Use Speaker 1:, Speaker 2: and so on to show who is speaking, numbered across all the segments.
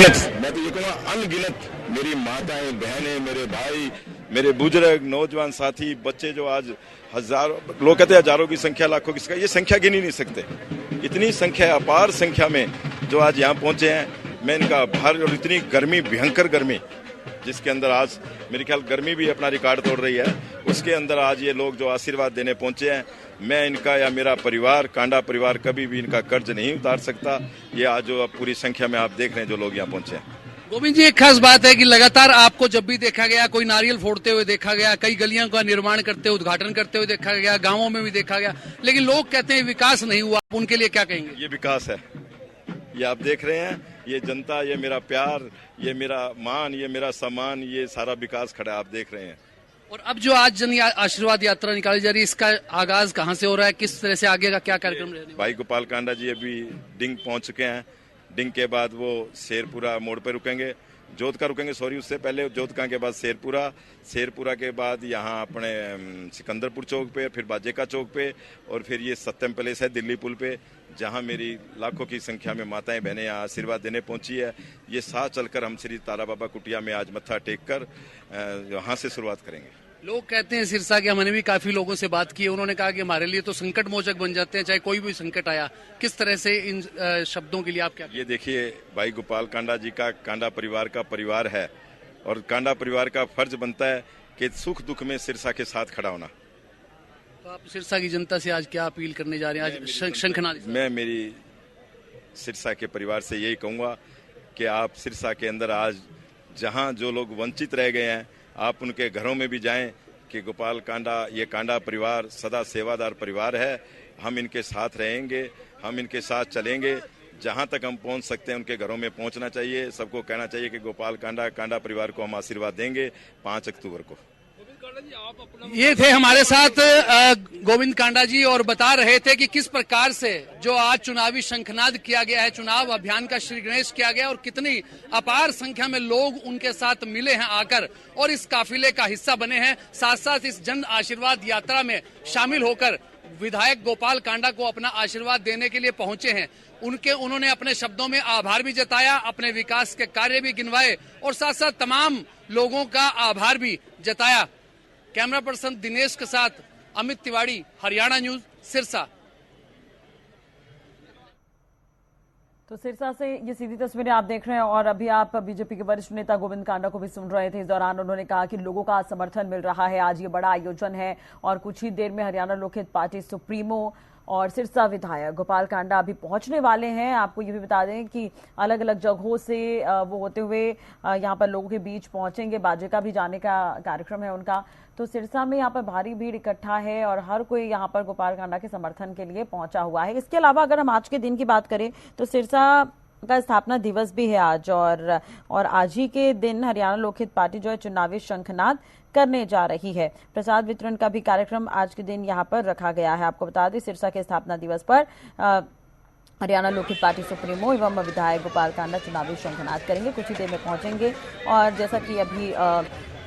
Speaker 1: अनगिनत, मैं तो ये कहूँगा अनगिनत मेरी माताएं, बहनें, मेरे भाई, मेरे बुजुर्ग, नौजवान साथी, बच्चे जो आज हजारों, लोग कहते हैं हजारों की संख्या, लाखों की, ये संख्या गिन ही नहीं सकते। इतनी संख्या, अपार संख्या में जो आज यहाँ पहुंचे हैं, मैं इनका आभार। और इतनी गर्मी, भयंकर गर्मी, जिसके अंदर आज मेरे ख्याल गर्मी भी अपना रिकॉर्ड तोड़ रही है, उसके अंदर आज ये लोग जो आशीर्वाद देने पहुंचे हैं, मैं इनका या मेरा परिवार, कांडा परिवार कभी भी इनका कर्ज नहीं उतार सकता। ये आज जो पूरी संख्या में आप देख रहे हैं जो लोग यहाँ पहुंचे हैं।
Speaker 2: गोविंद जी, एक खास बात है कि लगातार आपको जब भी देखा गया, कोई नारियल फोड़ते हुए देखा गया, कई गलियों का निर्माण करते हुए, उद्घाटन करते हुए देखा गया, गांवों में भी देखा गया, लेकिन लोग कहते हैं विकास नहीं हुआ। आप उनके लिए क्या कहेंगे?
Speaker 1: ये विकास है, ये आप देख रहे हैं, ये जनता, ये मेरा प्यार, ये मेरा मान, ये मेरा सम्मान, ये सारा विकास खड़ा है, आप देख रहे हैं।
Speaker 2: और अब जो आज जन आशीर्वाद यात्रा निकाली जा रही है, इसका आगाज कहाँ से हो रहा है, किस तरह से आगे का क्या कार्यक्रम रहने?
Speaker 1: भाई गोपाल कांडा जी अभी डिंग पहुंच चुके हैं। डिंग के बाद वो शेरपुरा मोड़ पे रुकेंगे, जोधका रुकेंगे, सॉरी, उससे पहले जोधका के बाद शेरपुरा, शेरपुरा के बाद यहाँ अपने सिकंदरपुर चौक पे, फिर बाजेका चौक पे, और फिर ये सत्यम पैलेस है दिल्ली पुल पे, जहाँ मेरी लाखों की संख्या में माताएं बहनें यहाँ आशीर्वाद देने पहुंची है। ये साथ चलकर हम श्री तारा बाबा कुटिया में आज मत्था टेक कर वहाँ से शुरुआत करेंगे।
Speaker 2: लोग कहते हैं सिरसा के, हमने भी काफी लोगों से बात की, उन्होंने कहा कि हमारे लिए तो संकट मोचक बन जाते हैं, चाहे कोई भी संकट आया। किस तरह से इन शब्दों के लिए आप क्या?
Speaker 1: ये देखिए, भाई गोपाल कांडा जी का, कांडा परिवार का परिवार है, और कांडा परिवार का फर्ज बनता है कि सुख दुख में सिरसा के साथ खड़ा होना।
Speaker 2: तो आप सिरसा की जनता से आज क्या अपील करने जा रहे हैं? आज शंखनाद,
Speaker 1: मैं मेरी सिरसा के परिवार से यही कहूँगा कि आप सिरसा के अंदर आज जहाँ जो लोग वंचित रह गए हैं, आप उनके घरों में भी जाएं कि गोपाल कांडा, ये कांडा परिवार सदा सेवादार परिवार है। हम इनके साथ रहेंगे, हम इनके साथ चलेंगे, जहां तक हम पहुंच सकते हैं उनके घरों में पहुंचना चाहिए। सबको कहना चाहिए कि गोपाल कांडा, कांडा परिवार को हम आशीर्वाद देंगे 5 अक्टूबर को।
Speaker 2: ये थे हमारे साथ गोविंद कांडा जी, और बता रहे थे कि किस प्रकार से जो आज चुनावी शंखनाद किया गया है, चुनाव अभियान का श्री गणेश किया गया, और कितनी अपार संख्या में लोग उनके साथ मिले हैं आकर और इस काफिले का हिस्सा बने हैं। साथ साथ इस जन आशीर्वाद यात्रा में शामिल होकर विधायक गोपाल कांडा को अपना आशीर्वाद देने के लिए पहुंचे हैं। उन्होंने अपने शब्दों में आभार भी जताया, अपने विकास के कार्य भी गिनवाए, और साथ साथ तमाम लोगों का आभार भी जताया। कैमरा पर्सन दिनेश के साथ अमित तिवारी, हरियाणा न्यूज, सिरसा।
Speaker 3: तो सिरसा से ये सीधी तस्वीरें आप देख रहे हैं, और अभी आप बीजेपी के वरिष्ठ नेता गोविंद कांडा को भी सुन रहे थे। इस दौरान उन्होंने कहा कि लोगों का समर्थन मिल रहा है, आज ये बड़ा आयोजन है, और कुछ ही देर में हरियाणा लोकहित पार्टी सुप्रीमो और सिरसा विधायक गोपाल कांडा अभी पहुंचने वाले हैं। आपको ये भी बता दें कि अलग अलग जगहों से वो होते हुए यहाँ पर लोगों के बीच पहुंचेंगे। बाजेका भी जाने का कार्यक्रम है उनका। तो सिरसा में यहाँ पर भारी भीड़ इकट्ठा है और हर कोई यहाँ पर गोपाल कांडा के समर्थन के लिए पहुंचा हुआ है। इसके अलावा अगर हम आज के दिन की बात करें तो सिरसा का स्थापना दिवस भी है आज, और आज ही के दिन हरियाणा लोकहित पार्टी जो है चुनावी शंखनाद करने जा रही है। प्रसाद वितरण का भी कार्यक्रम आज के दिन यहाँ पर रखा गया है। आपको बता दें, सिरसा के स्थापना दिवस पर हरियाणा लोकहित पार्टी सुप्रीमो एवं विधायक गोपाल कांडा चुनावी शंखनाद करेंगे, कुछ ही देर में पहुंचेंगे। और जैसा कि अभी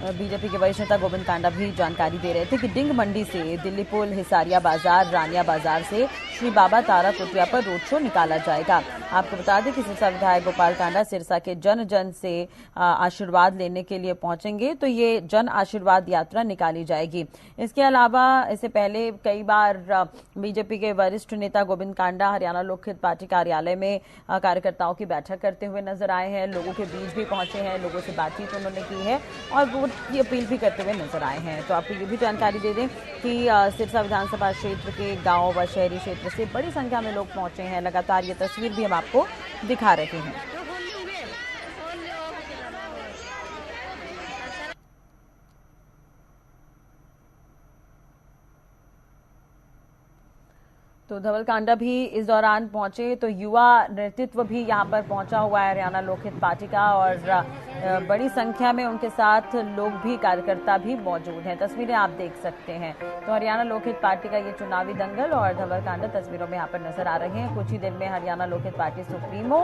Speaker 3: बीजेपी के वरिष्ठ नेता गोविंद कांडा भी जानकारी दे रहे थे कि डिंग मंडी से दिल्ली पुल, हिसारिया बाजार, रानिया बाजार से श्री बाबा तारा कुटिया पर रोड शो निकाला जाएगा। आपको बता दें कि सिरसा विधायक गोपाल कांडा सिरसा के जन जन से आशीर्वाद लेने के लिए पहुंचेंगे, तो ये जन आशीर्वाद यात्रा निकाली जाएगी। इसके अलावा इससे पहले कई बार बीजेपी के वरिष्ठ नेता गोविंद कांडा हरियाणा लोकहित पार्टी कार्यालय में कार्यकर्ताओं की बैठक करते हुए नजर आए हैं, लोगों के बीच भी पहुंचे हैं, लोगों से बातचीत उन्होंने की है और वोट की अपील भी करते हुए नजर आए हैं। तो आपको ये भी जानकारी दे दें कि सिरसा विधानसभा क्षेत्र के गांव व शहरी क्षेत्र से बड़ी संख्या में लोग पहुंचे हैं। लगातार ये तस्वीर भी हम आपको दिखा रहे हैं। तो धवल कांडा भी इस दौरान पहुंचे, तो युवा नेतृत्व भी यहां पर पहुंचा हुआ है हरियाणा लोकहित पार्टी का, और बड़ी संख्या में उनके साथ लोग भी, कार्यकर्ता भी मौजूद हैं। तस्वीरें आप देख सकते हैं। तो हरियाणा लोकहित पार्टी का ये चुनावी दंगल और धवल कांडा तस्वीरों में यहाँ पर नजर आ रहे हैं। कुछ ही देर में हरियाणा लोकहित पार्टी सुप्रीमो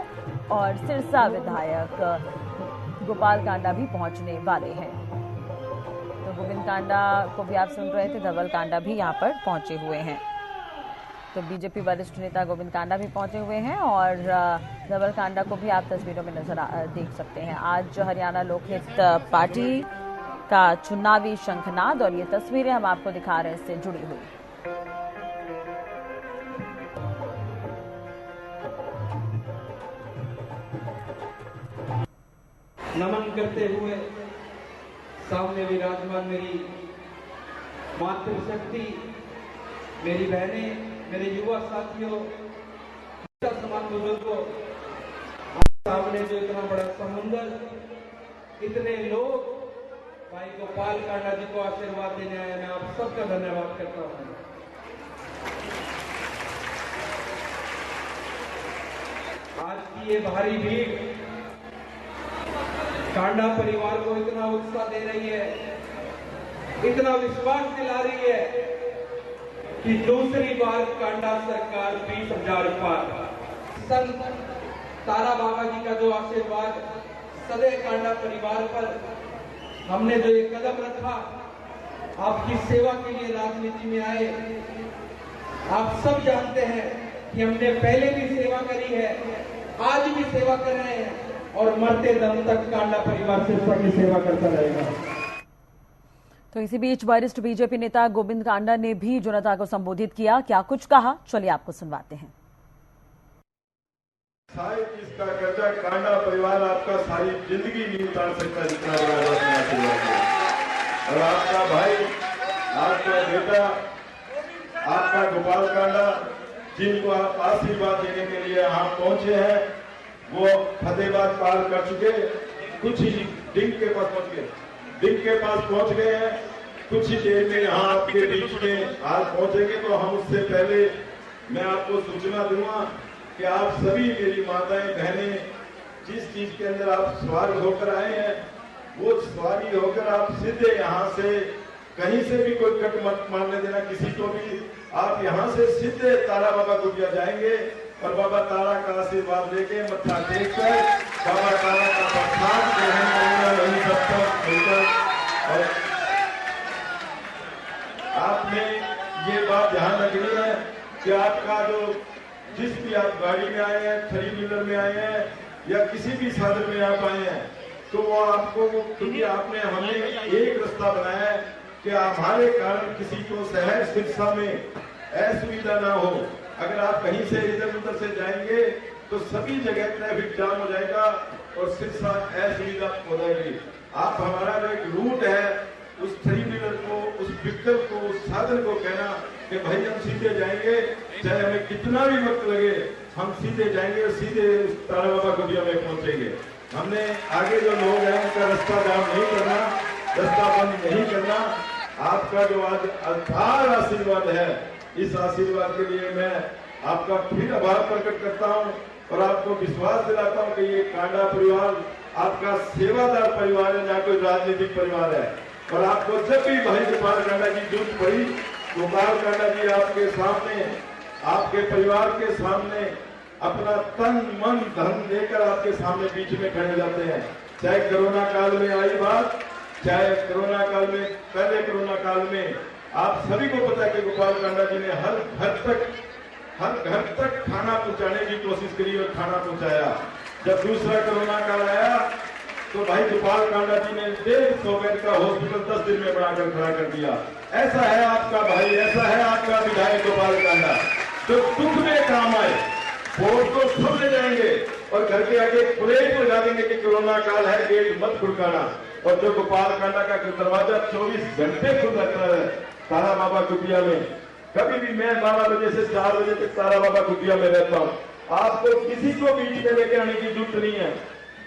Speaker 3: और सिरसा विधायक गोपाल कांडा भी पहुंचने वाले हैं। तो गोविंद कांडा को भी आप सुन रहे थे, धवल कांडा भी यहाँ पर पहुंचे हुए हैं। तो बीजेपी वरिष्ठ नेता गोविंद कांडा भी पहुंचे हुए हैं और धवल कांडा को भी आप तस्वीरों में देख सकते हैं। आज हरियाणा लोकहित पार्टी का चुनावी शंखनाद और ये तस्वीरें हम आपको दिखा रहे हैं इससे जुड़ी हुई।
Speaker 4: नमन करते हुए सामने विराजमान मेरी मातृशक्ति, मेरी बहनें, मेरे युवा साथियों, समाज बुजुर्गों, सामने जो इतना बड़ा समुंदर, इतने लोग, भाई गोपाल कांडा जी को आशीर्वाद देने आए, मैं आप सबका धन्यवाद करता हूं। आज की ये भारी भीड़ कांडा परिवार को इतना उत्साह दे रही है, इतना विश्वास दिला रही है कि दूसरी बार कांडा सरकार 20,000 पार। संत तारा बाबा जी का जो आशीर्वाद सदैव कांडा परिवार पर, हमने जो ये कदम रखा, आपकी सेवा के लिए राजनीति में आए। आप सब जानते हैं कि हमने पहले भी सेवा करी है, आज भी सेवा कर रहे हैं और मरते दम तक कांडा परिवार सिरसा की सेवा करता रहेगा।
Speaker 3: तो इसी बीच वरिष्ठ बीजेपी नेता गोविंद कांडा ने भी जनता को संबोधित किया। क्या कुछ कहा, चलिए आपको सुनवाते हैं।
Speaker 1: सारे इसका कर्जा कांडा परिवार आपका सारी जिंदगी नहीं उतार सकता, जितना बड़ा और आपका भाई, आपका बेटा, आपका गोपाल कांडा, जिनको आप आशीर्वाद देने के लिए यहाँ पहुंचे हैं, वो फतेहाबाद पार कर चुके, कुछ ही डिंग के पास पहुंच गए, डिंग के पास पहुंच गए हैं। कुछ ही देर में यहाँ आपके बीच में आज पहुंचेंगे। तो हम उससे पहले मैं आपको सूचना दूंगा कि आप सभी मेरी माताएं बहनें, जिस चीज के अंदर आप सवार होकर आए हैं, वो सवारी होकर आप सीधे यहाँ से, कहीं से भी कोई कट मत मारने देना किसी को भी। आप यहाँ से सीधे तारा बाबा गुडिया जाएंगे और बाबा तारा का आशीर्वाद लेके मत्था टेक कर बाबा तारा का प्रसाद ग्रहण वही सब मिलकर। और आपने ये बात ध्यान रखनी है कि आपका जो जिस भी आप गाड़ी में आए हैं, 3 व्हीलर में आए हैं या किसी भी साधन में आप आए हैं, तो वो आपको, क्योंकि आपने हमें एक रास्ता बनाया है कि हमारे कारण किसी को शहर सिरसा में असुविधा ना हो। अगर आप कहीं से इधर उधर से जाएंगे तो सभी जगह ट्रैफिक जाम हो जाएगा और सिरसा असुविधा हो जाएगी। आप हमारा जो एक रूट है, उस 3 व्हीलर को, उस विकल्प को, उस साधन को कहना कि भाई हम सीधे जाएंगे, चाहे हमें कितना भी वक्त लगे, हम सीधे जाएंगे और सीधे तारा बाबा गुडिया में पहुंचेंगे। हमने आगे जो लोग हैं उनका रास्ता जाम नहीं करना, रास्ता बंद नहीं करना। आपका जो आज अपार आशीर्वाद है, इस आशीर्वाद के लिए मैं आपका फिर आभार प्रकट करता हूं और आपको विश्वास दिलाता हूं कि ये कांडा परिवार आपका सेवादार परिवार है, ना कोई राजनीतिक परिवार है। और आपको जब भी भाई गोपाल कांडा की जरूरत पड़ी, गोपाल कांडा जी आपके सामने, आपके परिवार के सामने अपना तन मन धन देकर आपके सामने बीच में खड़े जाते हैं। चाहे कोरोना काल में आई बात, चाहे कोरोना काल में, पहले कोरोना काल में आप सभी को पता है कि गोपाल कांडा जी ने हर घर तक खाना पहुंचाने की कोशिश करी और खाना पहुंचाया। जब दूसरा कोरोना काल आया तो भाई गोपाल कांडा जी ने 150 बेड का हॉस्पिटल 10 दिन में बनाकर खड़ा कर दिया। ऐसा है आपका भाई, ऐसा है आपका विधायक गोपाल कांडा, जो दुख में काम आए, वोट तो सब ले जाएंगे और घर के आगे प्लेट लगा देंगे कि कोरोना काल है, गेट मत खुड़काना। और जो गोपाल कांडा का दरवाजा 24 घंटे खुल रहता है तारा बाबा गुडिया में, कभी भी मैं 12 बजे से 4 बजे तक तारा बाबा गुडिया में रहता हूँ। आपको किसी को बीच में लेके आने की जरूरत नहीं है।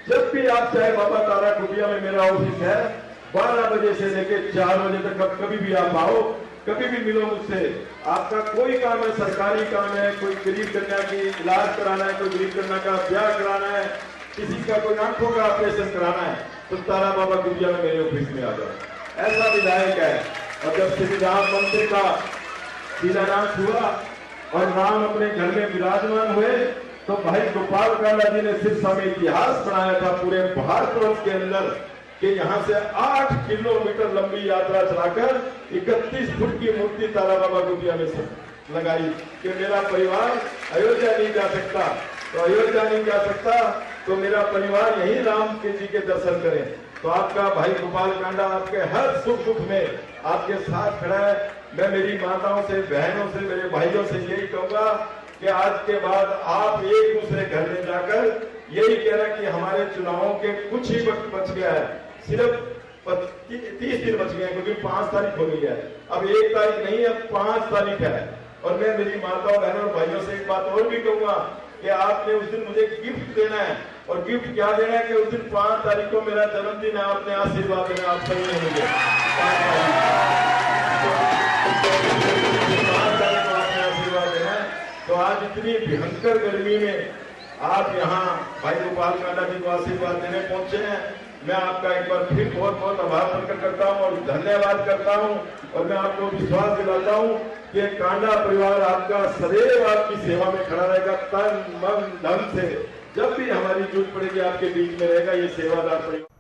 Speaker 1: जब भी आप चाहे बाबा तारा गुडिया में मेरा ऑफिस है, 12 बजे से लेके 4 बजे तक कभी भी आप आओ, कभी भी मिलो मुझसे। आपका कोई काम है, सरकारी काम है, कोई गरीब कन्या की इलाज कराना है, कोई गरीब कन्या का ब्याह कराना है, किसी का कोई आंखों का ऑपरेशन कराना है, तो तारा बाबा गुडिया में मेरे ऑफिस में आ जाओ। ऐसा विधायक है। और जब श्री राम मंदिर का शिलान्यास हुआ और राम अपने घर में विराजमान हुए, तो भाई गोपाल कांडा जी ने सिरसा में इतिहास बनाया था पूरे भारतवर्ष के अंदर कि यहाँ से 8 किलोमीटर लंबी यात्रा चलाकर 31 फुट की मूर्ति तारा बाबा गुडिया में लगाई कि मेरा परिवार अयोध्या नहीं जा सकता, तो अयोध्या नहीं जा सकता तो मेरा परिवार यही राम के जी के दर्शन करे। तो आपका भाई गोपाल कांडा आपके हर सुख दुख में आपके साथ खड़ा है। मैं मेरी माताओं से, बहनों से, मेरे भाइयों से यही कहूंगा कि आज के बाद आप एक दूसरे घर में जाकर यही कहना कि हमारे चुनावों के कुछ ही वक्त बच गया है, सिर्फ 30 दिन बच गए हैं, क्योंकि 5 तारीख हो गई है। अब 1 तारीख नहीं, अब 5 तारीख है। और मैं मेरी माताओं, बहनों और भाइयों से एक बात और भी कहूंगा कि आपने उस दिन मुझे गिफ्ट देना है, और गिफ्ट क्या देना है कि उस दिन 5 तारीख को मेरा जन्मदिन है, आपने आशीर्वाद देना, आप सही है मुझे 5 तारीख को आपने आशीर्वाद देना है। तो आज इतनी भयंकर गर्मी में आप यहाँ भाई गोपाल कांडा जी को आशीर्वाद देने पहुंचे हैं। मैं आपका एक बार फिर बहुत बहुत आभार प्रकट करता हूं और धन्यवाद करता हूं, और मैं आपको विश्वास दिलाता हूं कि कांडा परिवार आपका सदैव आपकी सेवा में खड़ा रहेगा, तन मन धन से। जब भी हमारी जरूरत पड़ेगी आपके बीच में रहेगा ये सेवादार परिवार।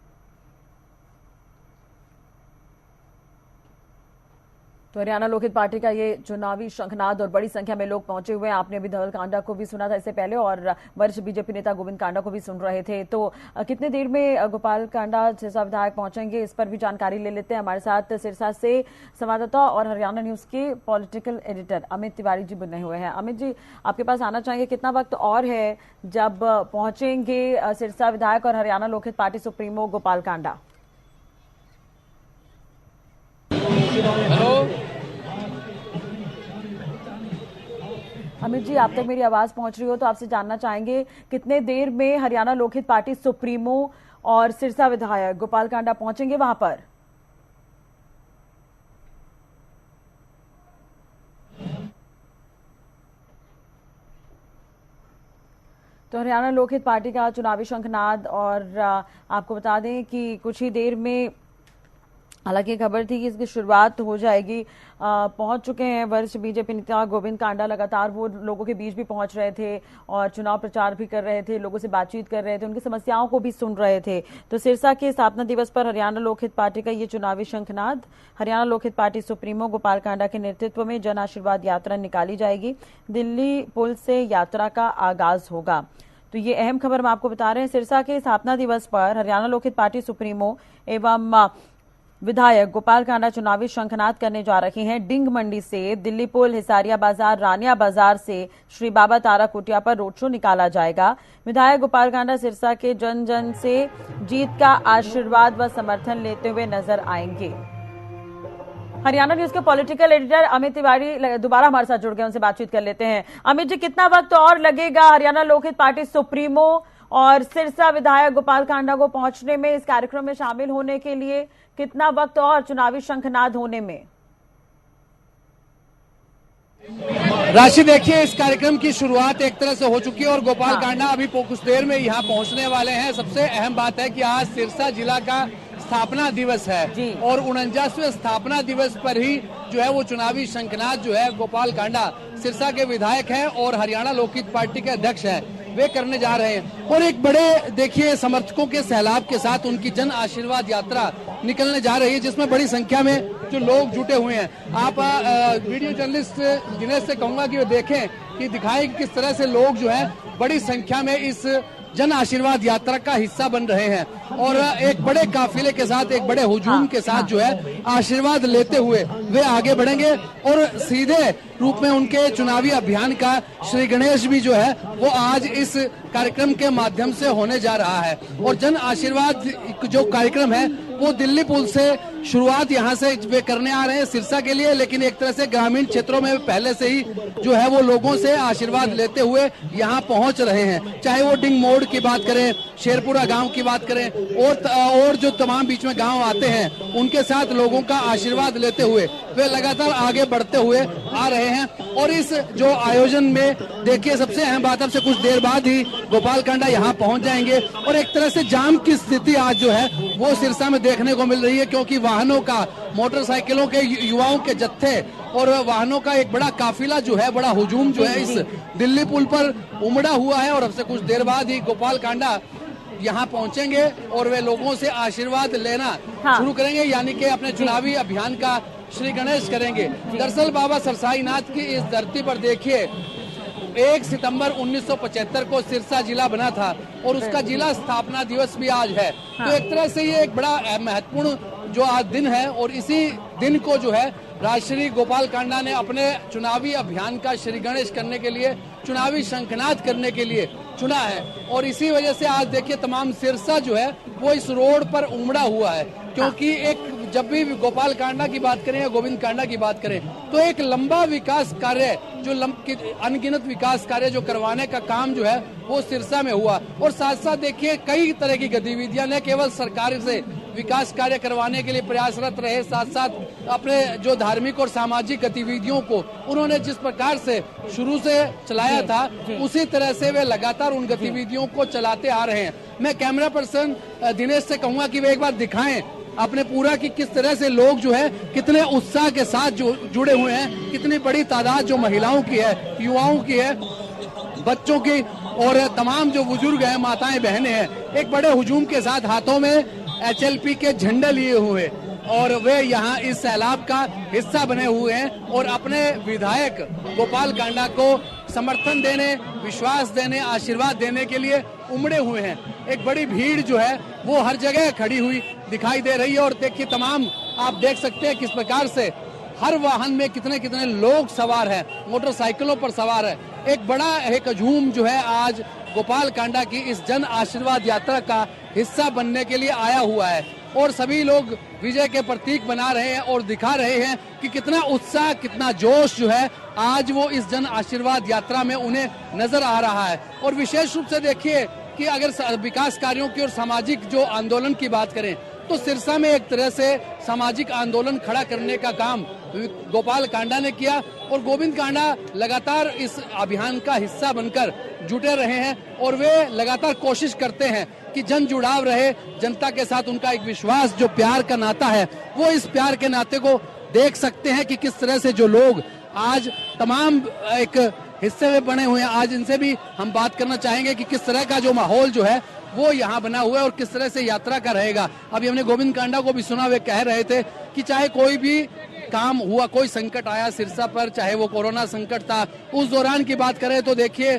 Speaker 3: तो हरियाणा लोकहित पार्टी का ये चुनावी शंखनाद और बड़ी संख्या में लोग पहुंचे हुए हैं। आपने अभी धवल कांडा को भी सुना था इससे पहले, और वरिष्ठ बीजेपी नेता गोविंद कांडा को भी सुन रहे थे। तो कितने देर में गोपाल कांडा सिरसा विधायक पहुंचेंगे, इस पर भी जानकारी ले लेते हैं। हमारे साथ सिरसा से संवाददाता और हरियाणा न्यूज के पॉलिटिकल एडिटर अमित तिवारी जी बने हुए हैं। अमित जी, आपके पास आना चाहेंगे, कितना वक्त और है जब पहुंचेंगे सिरसा विधायक और Haryana Lokhit party supremo Gopal Kanda?
Speaker 2: Hello
Speaker 3: Amit ji, आप तक मेरी आवाज पहुंच रही हो तो आपसे जानना चाहेंगे कितने देर में हरियाणा लोकहित पार्टी सुप्रीमो और सिरसा विधायक गोपाल कांडा पहुंचेंगे वहां पर? तो हरियाणा लोकहित पार्टी का चुनावी शंखनाद, और आपको बता दें कि कुछ ही देर में, हालांकि खबर थी कि इसकी शुरुआत हो जाएगी। पहुंच चुके हैं वरिष्ठ बीजेपी नेता गोविंद कांडा। लगातार वो लोगों के बीच भी पहुंच रहे थे और चुनाव प्रचार भी कर रहे थे, लोगों से बातचीत कर रहे थे, उनकी समस्याओं को भी सुन रहे थे। तो सिरसा के स्थापना दिवस पर हरियाणा लोकहित पार्टी का ये चुनावी शंखनाद, हरियाणा लोकहित पार्टी सुप्रीमो गोपाल कांडा के नेतृत्व में जन आशीर्वाद यात्रा निकाली जाएगी। दिल्ली पुल से यात्रा का आगाज होगा। तो ये अहम खबर हम आपको बता रहे हैं। सिरसा के स्थापना दिवस पर हरियाणा लोकहित पार्टी सुप्रीमो एवं विधायक गोपाल कांडा चुनावी शंखनाद करने जा रहे हैं। डिंग मंडी से दिल्ली पुल, हिसारिया बाजार, रानिया बाजार से श्री बाबा तारा कुटिया पर रोड शो निकाला जाएगा। विधायक गोपाल कांडा सिरसा के जन जन से जीत का आशीर्वाद व समर्थन लेते हुए नजर आएंगे। हरियाणा न्यूज के पॉलिटिकल एडिटर अमित तिवारी दोबारा हमारे साथ जुड़ गए, उनसे बातचीत कर लेते हैं। अमित जी, कितना वक्त और लगेगा हरियाणा लोकहित पार्टी सुप्रीमो और सिरसा विधायक गोपाल कांडा को पहुंचने में, इस कार्यक्रम में शामिल होने के लिए कितना वक्त और चुनावी शंखनाद होने में?
Speaker 2: राशि, देखिए, इस कार्यक्रम की शुरुआत एक तरह से हो चुकी है और गोपाल कांडा अभी कुछ देर में यहाँ पहुँचने वाले हैं। सबसे अहम बात है कि आज सिरसा जिला का स्थापना दिवस है और 49वें स्थापना दिवस पर ही जो है वो चुनावी शंखनाद जो है गोपाल कांडा सिरसा के विधायक हैं और हरियाणा लोकहित पार्टी के अध्यक्ष हैं, वे करने जा रहे हैं। और एक बड़े, देखिए, समर्थकों के सैलाब के साथ उनकी जन आशीर्वाद यात्रा निकलने जा रही है, जिसमें बड़ी संख्या में जो लोग जुटे हुए हैं। आप वीडियो जर्नलिस्ट जिन्हें से कहूंगा कि वो देखें कि दिखाएं कि किस तरह से लोग जो है बड़ी संख्या में इस जन आशीर्वाद यात्रा का हिस्सा बन रहे हैं और एक बड़े काफिले के साथ, एक बड़े हुजूम के साथ जो है आशीर्वाद लेते हुए वे आगे बढ़ेंगे और सीधे रूप में उनके चुनावी अभियान का श्री गणेश भी जो है वो आज इस कार्यक्रम के माध्यम से होने जा रहा है। और जन आशीर्वाद जो कार्यक्रम है वो दिल्ली पुल से शुरुआत यहाँ से वे करने आ रहे हैं सिरसा के लिए, लेकिन एक तरह से ग्रामीण क्षेत्रों में पहले से ही जो है वो लोगों से आशीर्वाद लेते हुए यहाँ पहुँच रहे हैं। चाहे वो डिंग मोड़ की बात करें, शेरपुरा गांव की बात करें और जो तमाम बीच में गांव आते हैं उनके साथ लोगों का आशीर्वाद लेते हुए वे लगातार आगे बढ़ते हुए आ रहे हैं। और इस जो आयोजन में देखिए, सबसे अहम बात, अब से कुछ देर बाद ही गोपाल कांडा यहाँ पहुंच जाएंगे और एक तरह से जाम की स्थिति आज जो है वो सिरसा में देखने को मिल रही है, क्योंकि वाहनों का, मोटरसाइकिलों के, युवाओं के जत्थे और वाहनों का एक बड़ा काफिला जो है, बड़ा हुजूम जो है इस दिल्ली पुल पर उमड़ा हुआ है। और अब से कुछ देर बाद ही गोपाल कांडा यहाँ पहुंचेंगे और वे लोगों से आशीर्वाद लेना शुरू करेंगे, यानी कि अपने चुनावी अभियान का श्री गणेश करेंगे। दरअसल बाबा सरसाई नाथ की इस धरती पर देखिए 1 सितंबर 1975 को सिरसा जिला बना था और उसका जिला स्थापना दिवस भी आज है। तो एक तरह से ये एक बड़ा महत्वपूर्ण जो आज दिन है और इसी दिन को जो है राजश्री गोपाल कांडा ने अपने चुनावी अभियान का श्री गणेश करने के लिए, चुनावी शंखनाद करने के लिए चुना है। और इसी वजह से आज देखिए तमाम सिरसा जो है वो इस रोड पर उमड़ा हुआ है, क्योंकि एक जब भी गोपाल कांडा की बात करें या गोविंद कांडा की बात करें तो एक लंबा विकास कार्य जो अनगिनत विकास कार्य जो करवाने का काम जो है वो सिरसा में हुआ। और साथ साथ देखिए कई तरह की गतिविधियां न केवल सरकार से विकास कार्य करवाने के लिए प्रयासरत रहे, साथ साथ अपने जो धार्मिक और सामाजिक गतिविधियों को उन्होंने जिस प्रकार से शुरू से चलाया था उसी तरह से वे लगातार उन गतिविधियों को चलाते आ रहे हैं। मैं कैमरा पर्सन दिनेश से कहूंगा कि वे एक बार दिखाएं अपने पूरा कि किस तरह से लोग जो है कितने उत्साह के साथ जुड़े हुए हैं, कितनी बड़ी तादाद जो महिलाओं की है, युवाओं की है, बच्चों की और तमाम जो बुजुर्ग हैं, माताएं बहनें हैं, एक बड़े हुजूम के साथ हाथों में HLP के झंडे लिए हुए और वे यहाँ इस सैलाब का हिस्सा बने हुए हैं और अपने विधायक गोपाल कांडा को समर्थन देने, विश्वास देने, आशीर्वाद देने के लिए उमड़े हुए हैं। एक बड़ी भीड़ जो है वो हर जगह खड़ी हुई दिखाई दे रही है और देखिए तमाम आप देख सकते हैं किस प्रकार से हर वाहन में कितने कितने लोग सवार हैं, मोटरसाइकिलों पर सवार है। एक बड़ा एक हजूम जो है आज गोपाल कांडा की इस जन आशीर्वाद यात्रा का हिस्सा बनने के लिए आया हुआ है और सभी लोग विजय के प्रतीक बना रहे हैं और दिखा रहे हैं कि कितना उत्साह, कितना जोश जो है आज वो इस जन आशीर्वाद यात्रा में उन्हें नजर आ रहा है। और विशेष रूप से देखिए कि अगर विकास कार्यों की और सामाजिक जो आंदोलन की बात करें तो सिरसा में एक तरह से सामाजिक आंदोलन खड़ा करने का काम गोपाल कांडा ने किया और गोविंद कांडा लगातार इस अभियान का हिस्सा बनकर जुटे रहे हैं और वे लगातार कोशिश करते हैं कि जन जुड़ाव रहे, जनता के साथ उनका एक विश्वास जो प्यार का नाता है वो इस प्यार के नाते को देख सकते हैं कि किस तरह से जो लोग आज तमाम एक हिस्से में बने हुए हैं। आज इनसे भी हम बात करना चाहेंगे कि किस तरह का जो माहौल जो है वो यहाँ बना हुआ है और किस तरह से यात्रा का रहेगा। अभी हमने गोविंद कांडा को भी सुना, वे कह रहे थे कि चाहे कोई भी काम हुआ, कोई संकट आया सिरसा पर, चाहे वो कोरोना संकट था, उस दौरान की बात करें तो देखिए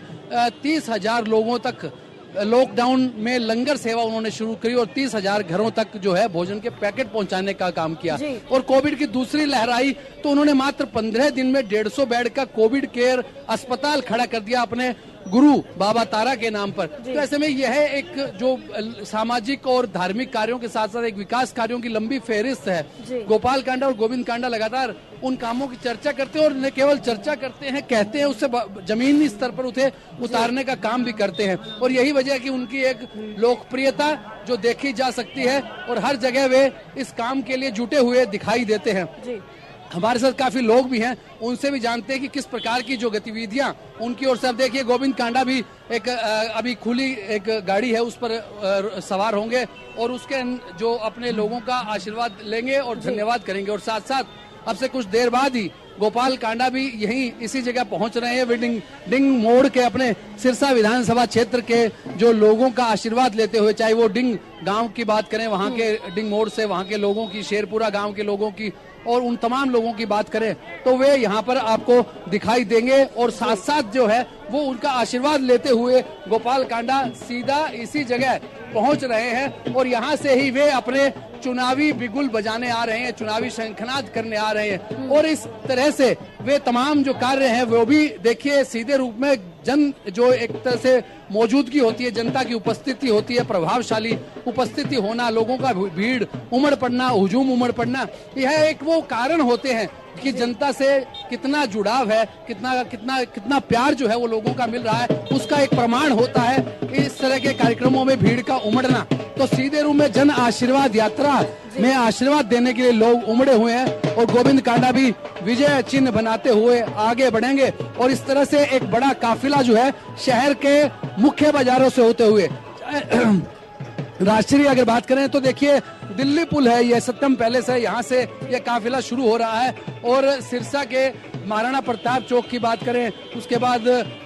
Speaker 2: 30,000 लोगों तक लॉकडाउन में लंगर सेवा उन्होंने शुरू करी और 30,000 घरों तक जो है भोजन के पैकेट पहुंचाने का काम किया। और कोविड की दूसरी लहर आई तो उन्होंने मात्र 15 दिन में 150 बेड का कोविड केयर अस्पताल खड़ा कर दिया अपने गुरु बाबा तारा के नाम पर। तो ऐसे में यह एक जो सामाजिक और धार्मिक कार्यों के साथ साथ एक विकास कार्यों की लंबी फेहरिस्त है। गोपाल कांडा और गोविंद कांडा लगातार उन कामों की चर्चा करते हैं और न केवल चर्चा करते हैं, कहते हैं, उससे जमीनी स्तर पर उसे उतारने का काम भी करते हैं। और यही वजह है कि उनकी एक लोकप्रियता जो देखी जा सकती है और हर जगह वे इस काम के लिए जुटे हुए दिखाई देते हैं। हमारे साथ काफी लोग भी हैं, उनसे भी जानते हैं कि किस प्रकार की जो गतिविधियां उनकी ओर से। अब देखिए गोविंद कांडा भी एक अभी खुली एक गाड़ी है उस पर सवार होंगे और उसके जो अपने लोगों का आशीर्वाद लेंगे और धन्यवाद करेंगे। और साथ साथ अब से कुछ देर बाद ही गोपाल कांडा भी यहीं इसी जगह पहुंच रहे हैं, डिंग मोड़ के अपने सिरसा विधानसभा क्षेत्र के जो लोगों का आशीर्वाद लेते हुए, चाहे वो डिंग गांव की बात करें, वहां के डिंग मोड़ से वहां के लोगों की, शेरपुरा गांव के लोगों की और उन तमाम लोगों की बात करें तो वे यहाँ पर आपको दिखाई देंगे और साथ साथ जो है वो उनका आशीर्वाद लेते हुए गोपाल कांडा सीधा इसी जगह पहुंच रहे हैं और यहाँ से ही वे अपने चुनावी बिगुल बजाने आ रहे हैं, चुनावी शंखनाद करने आ रहे हैं। और इस तरह से वे तमाम जो कार्य हैं वो भी देखिए सीधे रूप में जन जो एक तरह से मौजूदगी होती है, जनता की उपस्थिति होती है, प्रभावशाली उपस्थिति होना, लोगों का भीड़ उमड़ पड़ना, हुजूम उमड़ पड़ना, यह एक वो कारण होते हैं कि जनता से कितना जुड़ाव है, कितना प्यार जो है वो लोगों का मिल रहा है, उसका एक प्रमाण होता है इस तरह के कार्यक्रमों में भीड़ का उमड़ना। तो सीधे रूप में जन आशीर्वाद यात्रा में आशीर्वाद देने के लिए लोग उमड़े हुए हैं और गोविंद कांडा भी विजय चिन्ह बनाते हुए आगे बढ़ेंगे और इस तरह से एक बड़ा काफिला जो है शहर के मुख्य बाजारों से होते हुए राष्ट्रीय अगर बात करें तो देखिए दिल्ली पुल है, यह सत्यम पैलेस है, यहाँ से यह काफिला शुरू हो रहा है और सिरसा के महाराणा प्रताप चौक की बात करें, उसके बाद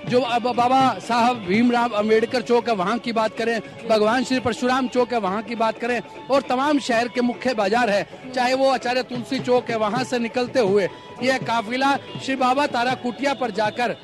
Speaker 2: जो अब बाबा साहब भीमराव अंबेडकर चौक है वहाँ की बात करें, भगवान श्री परशुराम चौक है वहाँ की बात करें, और तमाम शहर के मुख्य बाजार है, चाहे वो आचार्य तुलसी चौक है, वहाँ से निकलते हुए यह काफिला श्री बाबा तारा कुटिया पर जाकर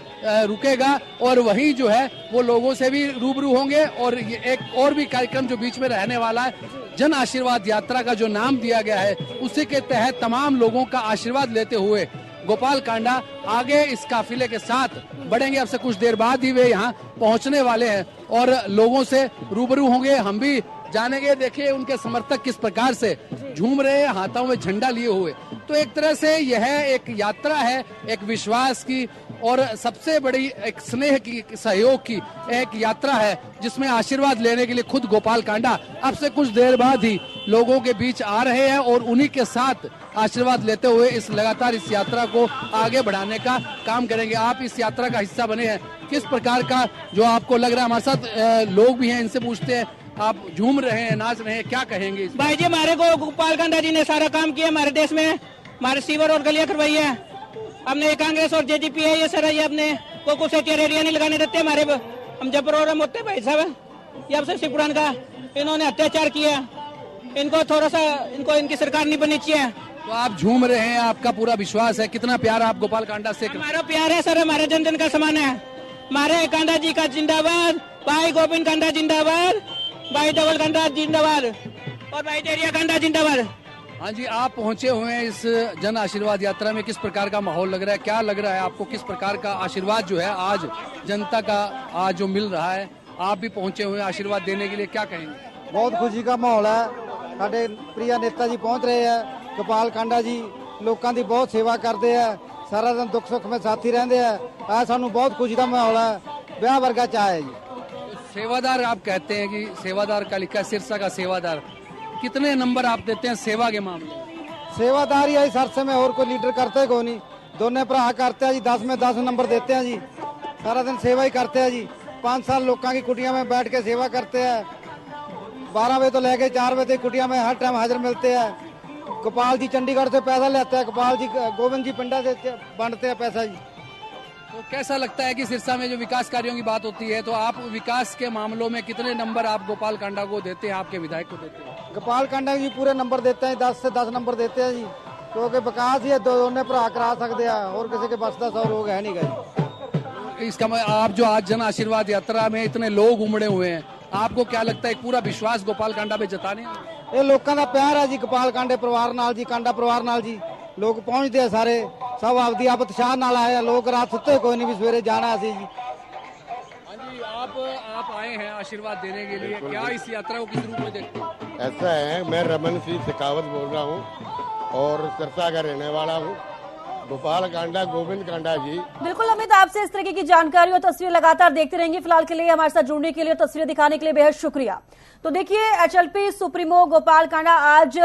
Speaker 2: रुकेगा और वहीं जो है वो लोगों से भी रूबरू होंगे। और ये एक और भी कार्यक्रम जो बीच में रहने वाला है, जन आशीर्वाद यात्रा का जो नाम दिया गया है, उसी के तहत तमाम लोगों का आशीर्वाद लेते हुए गोपाल कांडा आगे इस काफिले के साथ बढ़ेंगे। अब से कुछ देर बाद ही वे यहाँ पहुँचने वाले हैं और लोगों से रूबरू होंगे, हम भी जानेंगे। देखिए उनके समर्थक किस प्रकार से झूम रहे हैं हाथों में झंडा लिए हुए। तो एक तरह से यह एक यात्रा है, एक विश्वास की और सबसे बड़ी एक स्नेह की, सहयोग की एक यात्रा है, जिसमें आशीर्वाद लेने के लिए खुद गोपाल कांडा अब से कुछ देर बाद ही लोगों के बीच आ रहे हैं और उन्हीं के साथ आशीर्वाद लेते हुए इस लगातार इस यात्रा को आगे बढ़ाने का काम करेंगे। आप इस यात्रा का हिस्सा बने हैं, किस प्रकार का जो आपको लग रहा है? हमारे साथ लोग भी हैं, इनसे पूछते हैं। आप झूम रहे हैं, नाच रहे हैं, क्या कहेंगे?
Speaker 5: भाई जी, हमारे को गोपाल कांडा जी ने सारा काम किया हमारे देश में, हमारे सीवर और गलियां करवाई है। हमने कांग्रेस और जेजेपी है ये सर, ये अपने को कुछ रेडिया नहीं लगाने देते हमारे। हम जब प्रोग्राम होते भाई साहब, ये अब से शिवपुराण का इन्होंने अत्याचार किया, इनको थोड़ा सा इनकी सरकार नहीं बननी चाहिए।
Speaker 2: तो आप झूम रहे हैं, आपका पूरा विश्वास है। कितना प्यार आप गोपाल कांडा से?
Speaker 5: हमारा प्यार है सर, हमारे जन जन का समान है। हमारे कांडा जी का जिंदाबाद, भाई गोविंद कांडा जिंदाबाद, भाई धवल कांडा जिंदाबाद और भाई डेरिया कांडा जिंदाबाद।
Speaker 2: हाँ जी, आप पहुंचे हुए हैं इस जन आशीर्वाद यात्रा में, किस प्रकार का माहौल लग रहा है? क्या लग रहा है आपको? किस प्रकार का आशीर्वाद जो है आज जनता का आज जो मिल रहा है, आप भी पहुंचे हुए हैं आशीर्वाद देने के लिए, क्या कहेंगे?
Speaker 6: बहुत खुशी का माहौल है। साडे प्रिय नेता जी पहुंच रहे हैं। गोपाल कांडा जी लोगों की बहुत सेवा करते हैं, सारा दिन दुख सुख में साथी रहते हैं। सानू बहुत खुशी का माहौल है, ब्याह वर्गा चाह है जी।
Speaker 2: सेवादार आप कहते हैं कि सेवादार का लिखा है, सिरसा का सेवादार, कितने नंबर आप देते हैं सेवा के मामले में?
Speaker 6: सेवादार ही सरसे में और कोई लीडर करते को नहीं, दोनों भरा करते हैं जी, 10 में 10 नंबर देते हैं जी। सारा दिन सेवा ही करते हैं जी। 5 साल लोगों की कुटिया में बैठ के सेवा करते हैं। 12 बजे तो लेके 4 बजे तक कुटिया में हर टाइम हाजिर मिलते हैं। गोपाल जी चंडीगढ़ से पैसा लेते हैं, गोपाल जी गोविंद जी पिंडा से बांटते हैं पैसा जी।
Speaker 2: तो कैसा लगता है कि सिरसा में जो विकास कार्यों की बात होती है, तो आप विकास के मामलों में कितने नंबर आप गोपाल कांडा को देते हैं, आपके विधायक को देते हैं?
Speaker 6: गोपाल कांडा जी पूरे नंबर देते हैं, 10 से 10 नंबर देते हैं जी, क्योंकि विकास ही दोनों भरा करा सकते हैं और किसी के बस 10 और लोग है नहीं गए।
Speaker 2: इसका आप जो आज जन आशीर्वाद यात्रा में इतने लोग उमड़े हुए हैं, आपको क्या लगता है पूरा विश्वास गोपाल कांडा पे जताने?
Speaker 6: ये लोगों का प्यार है जी गोपाल कांडे परिवार नाल जी, कांडा परिवार नाल जी। लोग पहुंचते हैं सारे, सब आपदी आप उत्साह नाल आए हैं। लोग रात सुते कोई नहीं भी सवेरे जाना है जी।
Speaker 2: हाँ जी, आप आए हैं आशीर्वाद देने के लिए, क्या इस यात्रा को किस रूप में देखते हैं?
Speaker 7: ऐसा है, मैं रमन सिंह शेखावत बोल रहा हूँ और सिरसा का रहने वाला हूँ। गोपाल कांडा गोविंद कांडा जी।
Speaker 3: बिल्कुल अमित, आपसे इस तरह की जानकारी और तस्वीरें लगातार देखते रहेंगे। फिलहाल के लिए हमारे साथ जुड़ने के लिए, तस्वीरें दिखाने के लिए बेहद शुक्रिया। तो देखिए, एचएलपी सुप्रीमो गोपाल कांडा आज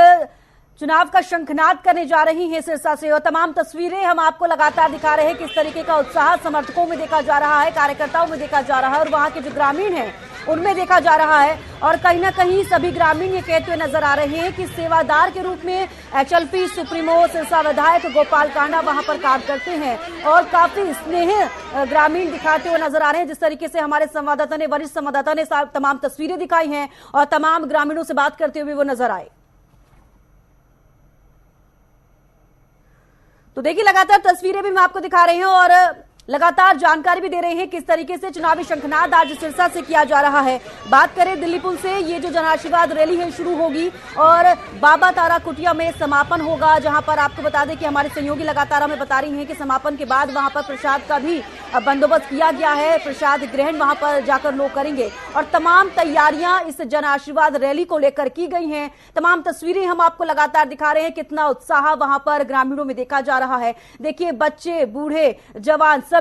Speaker 3: चुनाव का शंखनाद करने जा रही हैं सिरसा से, और तमाम तस्वीरें हम आपको लगातार दिखा रहे हैं। किस तरीके का उत्साह समर्थकों में देखा जा रहा है, कार्यकर्ताओं में देखा जा रहा है और वहां के जो ग्रामीण हैं उनमें देखा जा रहा है। और कहीं ना कहीं सभी ग्रामीण ये कहते हुए नजर आ रहे हैं कि सेवादार के रूप में एचएलपी सुप्रीमो सिरसा विधायक गोपाल कांडा वहां पर काम करते हैं और काफी स्नेह ग्रामीण दिखाते हुए नजर आ रहे हैं। जिस तरीके से हमारे संवाददाता ने, वरिष्ठ संवाददाता ने तमाम तस्वीरें दिखाई हैं और तमाम ग्रामीणों से बात करते हुए वो नजर आए। तो देखिए, लगातार तस्वीरें भी मैं आपको दिखा रही हूं और लगातार जानकारी भी दे रहे हैं किस तरीके से चुनावी शंखनाद आज सिरसा से किया जा रहा है। बात करें दिल्ली पुल से, ये जो जन आशीर्वाद रैली है शुरू होगी और बाबा तारा कुटिया में समापन होगा, जहां पर आपको बता दें कि हमारे सहयोगी लगातार हमें बता रही हैं कि समापन के बाद वहां पर प्रसाद का भी बंदोबस्त किया गया है। प्रसाद ग्रहण वहां पर जाकर लोग करेंगे और तमाम तैयारियां इस जन आशीर्वाद रैली को लेकर की गई हैं। तमाम तस्वीरें हम आपको लगातार दिखा रहे हैं, कितना उत्साह वहां पर ग्रामीणों में देखा जा रहा है। देखिए, बच्चे, बूढ़े, जवान, सभी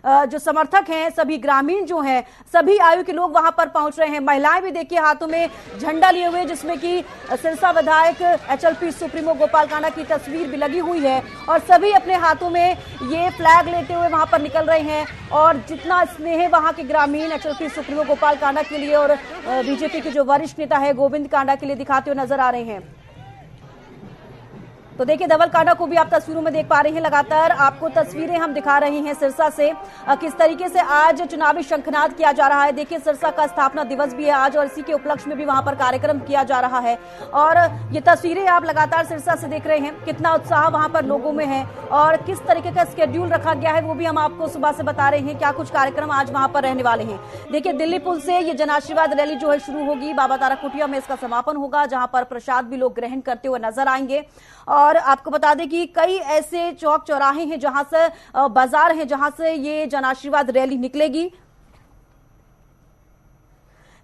Speaker 3: जो समर्थक हैं, सभी ग्रामीण जो हैं, सभी आयु के लोग वहां पर पहुंच रहे हैं। महिलाएं भी देखिए हाथों में झंडा लिए हुए, जिसमें कि सिरसा विधायक एचएलपी सुप्रीमो गोपाल कांडा की तस्वीर भी लगी हुई है और सभी अपने हाथों में ये फ्लैग लेते हुए वहां पर निकल रहे हैं। और जितना स्नेह वहां के ग्रामीण एचएलपी सुप्रीमो गोपाल कांडा के लिए और बीजेपी के जो वरिष्ठ नेता है गोविंद कांडा के लिए दिखाते हुए नजर आ रहे हैं।
Speaker 8: तो देखिए धवल कांडा को भी आप तस्वीरों में देख पा रहे हैं। लगातार आपको तस्वीरें हम दिखा रहे हैं सिरसा से, किस तरीके से आज चुनावी शंखनाद किया जा रहा है। देखिए सिरसा का स्थापना दिवस भी है आज और इसी के उपलक्ष्य में भी वहां पर कार्यक्रम किया जा रहा है और ये तस्वीरें आप लगातार सिरसा से देख रहे हैं। कितना उत्साह वहां पर लोगों में है और किस तरीके का शेड्यूल रखा गया है वो भी हम आपको सुबह से बता रहे हैं। क्या कुछ कार्यक्रम आज वहां पर रहने वाले हैं। देखिए दिल्ली पुल से ये जन आशीर्वाद रैली जो है शुरू होगी, बाबा तारा कुटिया में इसका समापन होगा जहां पर प्रसाद भी लोग ग्रहण करते हुए नजर आएंगे। और आपको बता दें कि कई ऐसे चौक चौराहे हैं जहां से बाजार हैं जहां से ये जन आशीर्वाद रैली निकलेगी।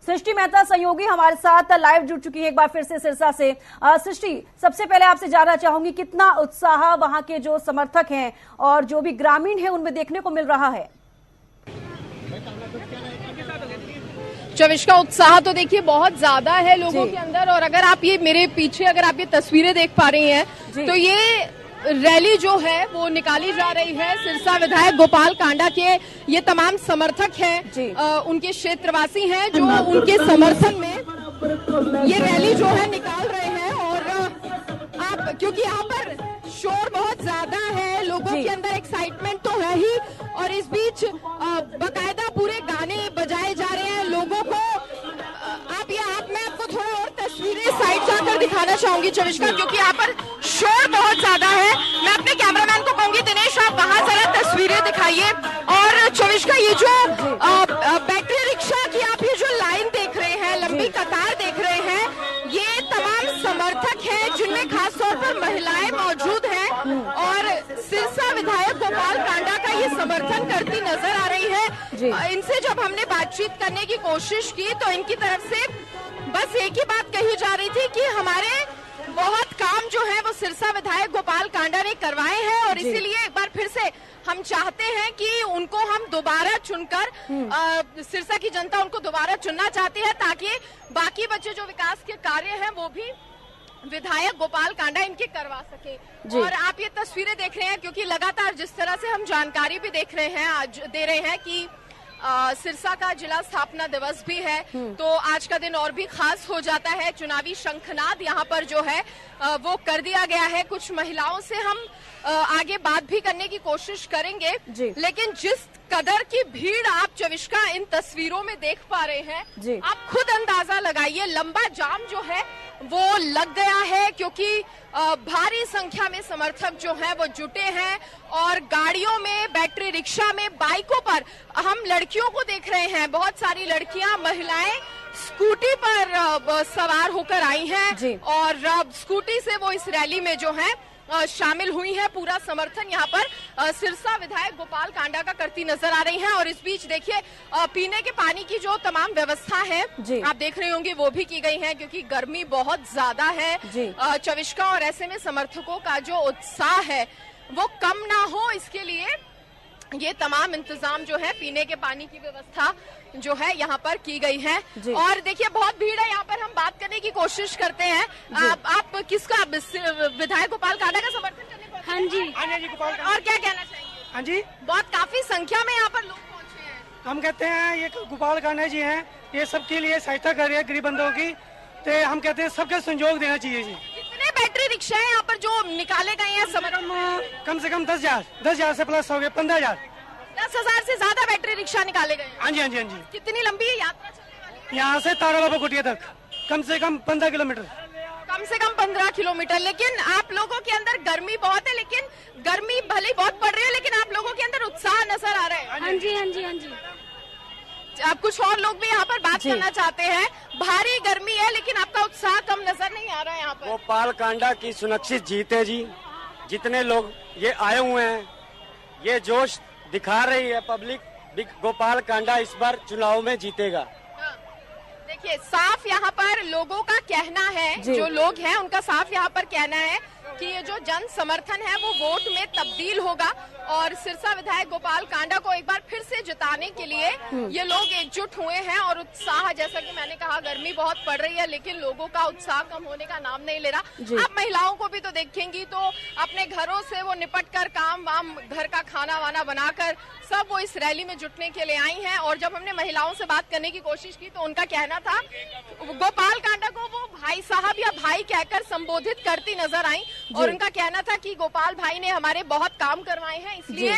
Speaker 8: सृष्टि मेहता सहयोगी हमारे साथ लाइव जुड़ चुकी है एक बार फिर से सिरसा से। सृष्टि, सबसे पहले आपसे जानना चाहूंगी कितना उत्साह वहां के जो समर्थक हैं और जो भी ग्रामीण हैं उनमें देखने को मिल रहा है।
Speaker 9: चविश का उत्साह तो देखिए बहुत ज्यादा है लोगों के अंदर और अगर आप ये मेरे पीछे अगर आप ये तस्वीरें देख पा रही हैं तो ये रैली जो है वो निकाली जा रही है। सिरसा विधायक गोपाल कांडा के ये तमाम समर्थक हैं, उनके क्षेत्रवासी हैं जो उनके समर्थन में ये रैली जो है निकाल रहे हैं। और आप क्योंकि यहाँ पर शोर बहुत ज्यादा है, लोगों के अंदर एक्साइटमेंट तो है ही और इस बीच बकायदा पूरे गाने बजाए जा रहे हैं लोगों को। मैं आपको थोड़ा और तस्वीरें साइड जाकर दिखाना चाहूंगी चविष्का, क्योंकि यहाँ पर शोर बहुत ज्यादा है। मैं अपने कैमरामैन को कहूंगी दिनेश आप वहां जरा तस्वीरें दिखाइए। और चविष्का ये जो बैटरी रिक्शा की आप ये जो लाइन देख रहे हैं, लंबी कतार देख रहे हैं, ये तमाम समर्थक हैं जिनमें खासतौर पर महिलाएं मौजूद हैं और सिरसा विधायक गोपाल कांडा का ये समर्थन करती नजर आ रही है। इनसे जब हमने बातचीत करने की कोशिश की तो इनकी तरफ से बस एक ही बात कही जा रही थी कि हमारे बहुत काम जो है वो सिरसा विधायक गोपाल कांडा ने करवाए हैं और इसीलिए एक बार फिर से हम चाहते हैं कि उनको हम दोबारा चुनकर सिरसा की जनता उनको दोबारा चुनना चाहती है ताकि बाकी बच्चे जो विकास के कार्य हैं वो भी विधायक गोपाल कांडा इनके करवा सके। और आप ये तस्वीरें देख रहे हैं क्योंकि लगातार जिस तरह से हम जानकारी भी देख रहे हैं आज दे रहे हैं कि सिरसा का जिला स्थापना दिवस भी है तो आज का दिन और भी खास हो जाता है। चुनावी शंखनाद यहाँ पर जो है वो कर दिया गया है। कुछ महिलाओं से हम आगे बात भी करने की कोशिश करेंगे, लेकिन जिस कदर की भीड़ आप चविष्का इन तस्वीरों में देख पा रहे हैं, आप खुद अंदाजा लगाइए। लंबा जाम जो है वो लग गया है क्योंकि भारी संख्या में समर्थक जो हैं वो जुटे हैं और गाड़ियों में, बैटरी रिक्शा में, बाइकों पर हम लड़कियों को देख रहे हैं। बहुत सारी लड़कियां, महिलाएं स्कूटी पर सवार होकर आई हैं और स्कूटी से वो इस रैली में जो है शामिल हुई है। पूरा समर्थन यहाँ पर सिरसा विधायक गोपाल कांडा का करती नजर आ रही हैं। और इस बीच देखिए पीने के पानी की जो तमाम व्यवस्था है आप देख रहे होंगे वो भी की गई है क्योंकि गर्मी बहुत ज्यादा है चविष्का और ऐसे में समर्थकों का जो उत्साह है वो कम ना हो इसके लिए ये तमाम इंतजाम जो है पीने के पानी की व्यवस्था जो है यहाँ पर की गई है। और देखिए बहुत भीड़ है यहाँ पर, हम बात करने की कोशिश करते हैं। आप किसका विधायक गोपाल कांडा का समर्थन करने पहुंचे? हाँ जी गोपाल। और क्या कहना चाहिए? हाँ जी, बहुत काफी संख्या में यहाँ पर लोग पहुंचे हैं।
Speaker 10: हम कहते हैं ये गोपाल कांडा जी हैं, ये सबके लिए सहायता कर रहे हैं गरीब बंदों की, तो हम कहते हैं सबका सहयोग देना चाहिए जी।
Speaker 9: कितने बैटरी रिक्शा है यहाँ पर जो निकाले गए हैं?
Speaker 10: कम से कम 10,000 से प्लस हो गए, 15,000।
Speaker 9: 10,000 से ज्यादा बैटरी रिक्शा निकाले गए?
Speaker 10: हाँ जी हाँ जी हाँ जी।
Speaker 9: कितनी लंबी यात्रा चलने वाली है?
Speaker 10: यहाँ से ताराबाबा कुटिया तक कम से कम 15 किलोमीटर।
Speaker 9: कम से कम 15 किलोमीटर। लेकिन आप लोगों के अंदर गर्मी बहुत है, लेकिन गर्मी भले बहुत पड़ रही है लेकिन आप लोगों के अंदर उत्साह नजर आ रहा है।
Speaker 11: हाँ जी हाँ जी हाँ जी।
Speaker 9: आप कुछ और लोग भी यहाँ पर बात करना चाहते हैं। भारी गर्मी है लेकिन आपका उत्साह कम नजर नहीं आ रहा है यहाँ पर।
Speaker 12: गोपाल कांडा की सुनिश्चित जीत है जी। जितने लोग ये आए हुए हैं ये जोश दिखा रही है पब्लिक, गोपाल कांडा इस बार चुनाव में जीतेगा।
Speaker 9: देखिए साफ यहाँ पर लोगों का कहना है, जो लोग हैं उनका साफ यहाँ पर कहना है कि ये जो जन समर्थन है वो वोट में तब्दील होगा और सिरसा विधायक गोपाल कांडा को एक बार फिर से जिताने के लिए ये लोग एकजुट हुए हैं। और उत्साह, जैसा कि मैंने कहा, गर्मी बहुत पड़ रही है लेकिन लोगों का उत्साह कम होने का नाम नहीं ले रहा। आप महिलाओं को भी तो देखेंगी तो अपने घरों से वो निपट कर काम वाम, घर का खाना वाना बनाकर सब वो इस रैली में जुटने के लिए आई हैं। और जब हमने महिलाओं से बात करने की कोशिश की तो उनका कहना था गोपाल कांडा को वो भाई साहब या भाई भाई कहकर संबोधित करती नजर आई और उनका कहना था कि गोपाल भाई ने हमारे बहुत काम करवाए हैं, इसलिए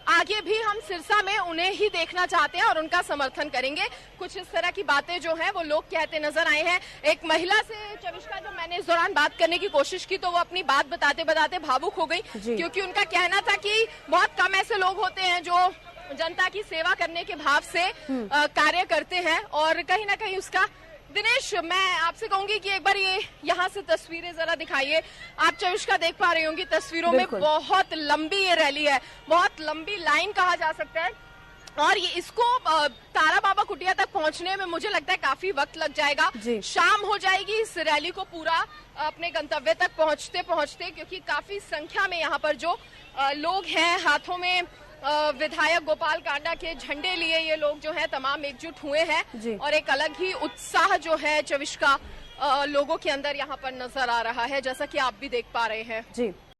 Speaker 9: आगे भी हम सिरसा में उन्हें ही देखना चाहते हैं और उनका समर्थन करेंगे। कुछ इस तरह की बातें जो हैं वो लोग कहते नजर आए हैं। एक महिला से चविष्का जब मैंने इस दौरान बात करने की कोशिश की तो वो अपनी बात बताते बताते भावुक हो गई, क्योंकि उनका कहना था कि बहुत कम ऐसे लोग होते हैं जो जनता की सेवा करने के भाव से कार्य करते हैं और कहीं ना कहीं उसका। दिनेश, मैं आपसे कहूंगी कि एक बार ये यहाँ से तस्वीरें जरा दिखाइए। आप चविष्का देख पा रही होंगी तस्वीरों में, बहुत लंबी ये रैली है, बहुत लंबी लाइन कहा जा सकता है और ये इसको तारा बाबा कुटिया तक पहुंचने में मुझे लगता है काफी वक्त लग जाएगा। शाम हो जाएगी इस रैली को पूरा अपने गंतव्य तक पहुंचते पहुंचते, क्योंकि काफी संख्या में यहाँ पर जो लोग हैं, हाथों में विधायक गोपाल कांडा के झंडे लिए ये लोग जो है तमाम एकजुट हुए हैं और एक अलग ही उत्साह जो है चविष्का लोगों के अंदर यहाँ पर नजर आ रहा है, जैसा कि आप भी देख पा रहे हैं।